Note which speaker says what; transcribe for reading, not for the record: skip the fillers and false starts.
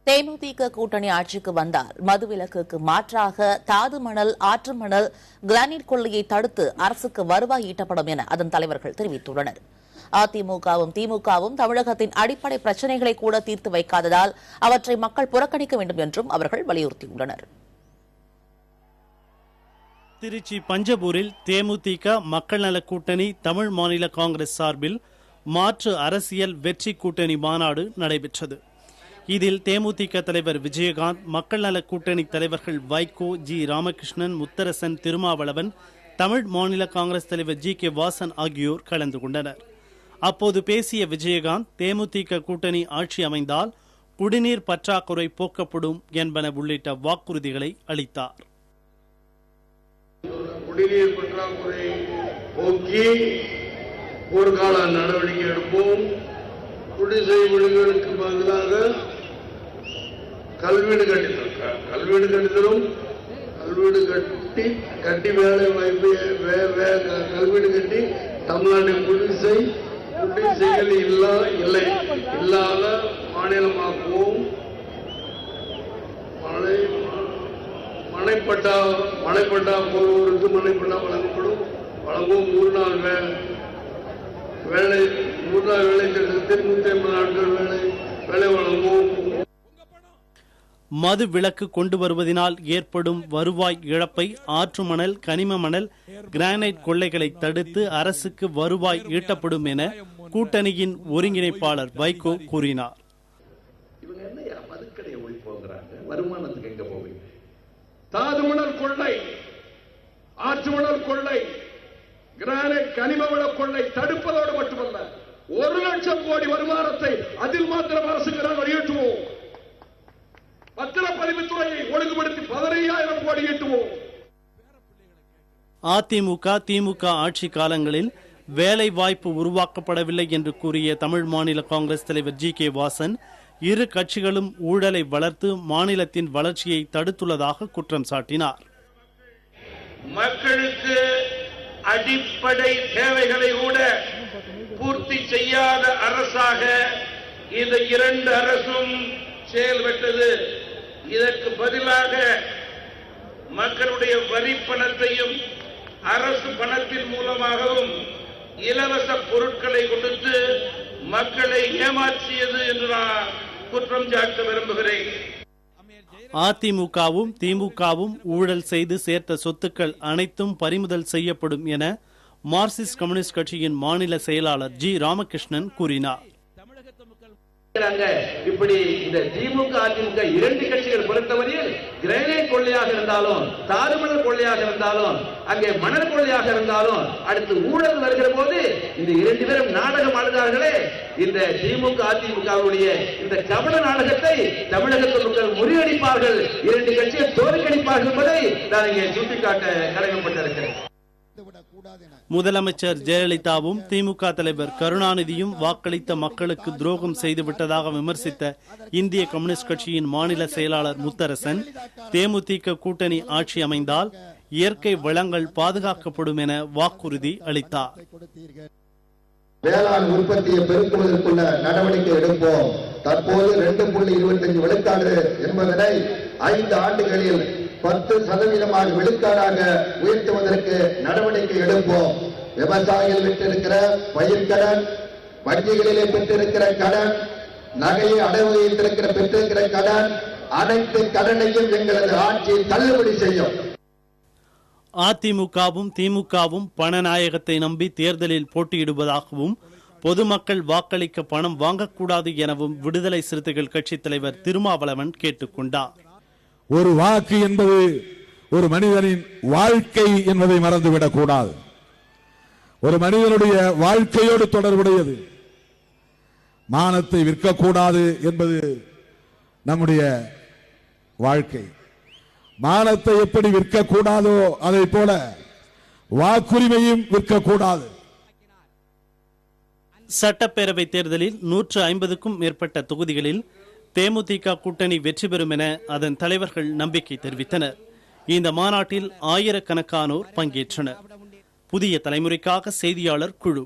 Speaker 1: தேமுதிக கூட்டணி ஆட்சிக்கு வந்தால் மதுவிலக்குக்கு மாற்றாக தாது மணல், ஆற்று மணல், கிரானைட் கொள்ளையை தடுத்து அரசுக்கு வருவாய் ஈட்டப்படும் என அதன் தலைவர்கள் தெரிவித்துள்ளனர். அதிமுகவும் திமுகவும் தமிழகத்தின் அடிப்படை பிரச்சினைகளை கூட தீர்த்து வைக்காததால் அவற்றை மக்கள் புறக்கணிக்க வேண்டும் என்றும் அவர்கள் வலியுறுத்தியுள்ளனர்.
Speaker 2: திருச்சி பஞ்சபூரில் தேமுதிக மக்கள் நல கூட்டணி தமிழ் மாநில காங்கிரஸ் சார்பில் மாற்று அரசியல் வெற்றி கூட்டணி மாநாடு நடைபெற்றது. இதில் தேமுதிக தலைவர் விஜயகாந்த், மக்கள் நல கூட்டணி தலைவர்கள் வைகோ, ஜி ராமகிருஷ்ணன், முத்தரசன், திருமாவளவன், தமிழ் மாநில காங்கிரஸ் தலைவர் ஜி.கே. வாசன் ஆகியோர் கலந்து கொண்டனர். அப்போது பேசிய விஜயகாந்த், தேமுதிக கூட்டணி ஆட்சி அமைந்தால் குடிநீர் பற்றாக்குறை போக்கப்படும் என்பன உள்ளிட்ட வாக்குறுதிகளை அளித்தார்.
Speaker 3: குடிநீர் பற்றாக்குறை போக்கி போர்க்கால நடவடிக்கை எடுப்போம். குடிசை வீடுகளுக்கு பதிலாக கல்வீடு கட்டித்தரும் கல்வீடு கட்டி வேலை வாய்ப்பு கல்வீடு கட்டி தமிழ்நாட்டின் குடிசைகள் இல்லாத மாநிலமாக்குவோம். மனைப்பட்டா போடுவோருக்கு மனைப்பட்டா வழங்கும் 100 நாள் வேலை திட்டத்தில் 150 நாட்கள் வேலை வழங்குவோம்.
Speaker 2: மது விலக்கு கொண்டு வருவதனால் ஏற்படும் வருவாய் இழப்பை, ஆற்று மணல், கனிம மணல், கிரானைட் கொள்ளைகளை தடுத்து அரசுக்கு வருவாய் ஈட்டப்படும் என கூட்டணியின் ஒருங்கிணைப்பாளர் வைகோ கூறினார்.
Speaker 4: இவங்க என்ன மதுக்கடையை ஒழிப்போங்கிறாங்க, வருமானத்துக்கு எங்க போவீங்க? தாது மணல் கொள்ளை, ஆற்று மணல் கொள்ளை, கிரானைட் கனிம வள கொள்ளை தடுப்பதோடு மட்டுமல்ல, 1 லட்சம் கோடி வருமானத்தை அதில் மாத்திரம் அரசுக்கு நாங்கள் ஈட்டுவோம். பத்திரப்பதிவுத்துறையை ஒழுங்குபடுத்தி 15,000 கோடி ஈட்டுவோம்.
Speaker 2: அதிமுக திமுக ஆட்சி காலங்களில் வேலை வாய்ப்பு உருவாக்கப்படவில்லை என்று கூறிய தமிழ் மாநில காங்கிரஸ் தலைவர் ஜி.கே. வாசன், இரு கட்சிகளும் ஊழலை வளர்த்து மாநிலத்தின் வளர்ச்சியை தடுத்துள்ளதாக குற்றம் சாட்டினார்.
Speaker 3: மக்களுக்கு அடிப்படை தேவைகளை கூட பூர்த்தி செய்யாத அரசாக இந்த 2 அரசும் செயல்பட்டது. இதற்கு பதிலாக மக்களுடைய வரி பணத்தையும் அரசு பணத்தின் மூலமாகவும் இலவச பொருட்களை கொடுத்து மக்களை ஏமாற்றியது என்று நான் குற்றம் சாட்ட விரும்புகிறேன்.
Speaker 2: அதிமுகவும் திமுகவும் ஊழல் செய்து சேர்த்த சொத்துக்கள் அனைத்தும் பறிமுதல் செய்யப்படும் என மார்க்சிஸ்ட் கம்யூனிஸ்ட் கட்சியின் மாநில செயலாளர் ஜி ராமகிருஷ்ணன் கூறினார்.
Speaker 4: இப்படி இந்த திமுக அதிமுக 2 கட்சிகள் பொறுத்தவரையில் கிரானைட் கொள்ளையாக இருந்தாலும், தாதுமணல் கொள்ளையாக இருந்தாலும், அங்கே மணல் கொள்ளையாக இருந்தாலும், அடுத்து ஊழல் வருகிற போது இந்த 2 பேரும் நாடகம் ஆடுகிறார்களே. இந்த திமுக அதிமுகவுடைய இந்த கபட நாடகத்தை தமிழகத்தில் மக்கள் முறியடிப்பார்கள், 2 கட்சிகள் தோற்கடிப்பார்கள் என்பதை நான் இங்கே சுட்டிக்காட்ட கடமைப்பட்டிருக்கிறேன்.
Speaker 2: முதலமைச்சர் ஜெயலலிதாவும் திமுக தலைவர் கருணாநிதியும் வாக்களித்த மக்களுக்கு துரோகம் செய்துவிட்டதாக விமர்சித்த இந்திய கம்யூனிஸ்ட் கட்சியின் மாநில செயலாளர் முத்தரசன், தேமுதிக கூட்டணி ஆட்சி அமைந்தால் இயற்கை வளங்கள் பாதுகாக்கப்படும் என வாக்குறுதி அளித்தார்.
Speaker 5: வேளாண் உற்பத்தியை பெருக்குவதற்குள்ள நடவடிக்கை எடுப்போம். தற்போது 2.25 விழுக்காடு என்பதனை 5 ஆண்டுகளில் 10% விழுக்காடாக உயர்த்துவதற்கு நடவடிக்கை எடுப்போம். விவசாயிகள் பெற்றிருக்கிற பயிர்க்கடன், வங்கிகளிலே பெற்றிருக்கிற கடன், நகையை அடகு வைத்திருக்கிற பெற்றிருக்கிற கடன், அனைத்து கடனையும் எங்களது ஆட்சி தள்ளுபடி செய்யும்.
Speaker 2: அதிமுகவும் திமுகவும் பணநாயகத்தை நம்பி தேர்தலில் போட்டியிடுவதாகவும் பொதுமக்கள் வாக்களிக்க பணம் வாங்கக்கூடாது எனவும் விடுதலை சிறுத்தைகள் கட்சித் தலைவர் திருமாவளவன் கேட்டுக் கொண்டார்.
Speaker 6: ஒரு வாக்கு என்பது ஒரு மனிதனின் வாழ்க்கை என்பதை மறந்துவிடக் கூடாது. ஒரு மனிதனுடைய வாழ்க்கையோடு தொடர்புடையது. மானத்தை விற்கக்கூடாது என்பது நம்முடைய வாழ்க்கை. மானத்தை எப்படி விற்கக்கூடாதோ அதை போல வாக்குரிமையும் விற்கக்கூடாது.
Speaker 2: சட்டப்பேரவை தேர்தலில் 150க்கும் மேற்பட்ட தொகுதிகளில் தேமுதிக கூட்டணி வெற்றி பெறும் என அதன் தலைவர்கள் நம்பிக்கை தெரிவித்தனர். இந்த மாநாட்டில் ஆயிரக்கணக்கானோர் பங்கேற்றனர். புதிய தலைமுறைக்காக செய்தியாளர் குழு.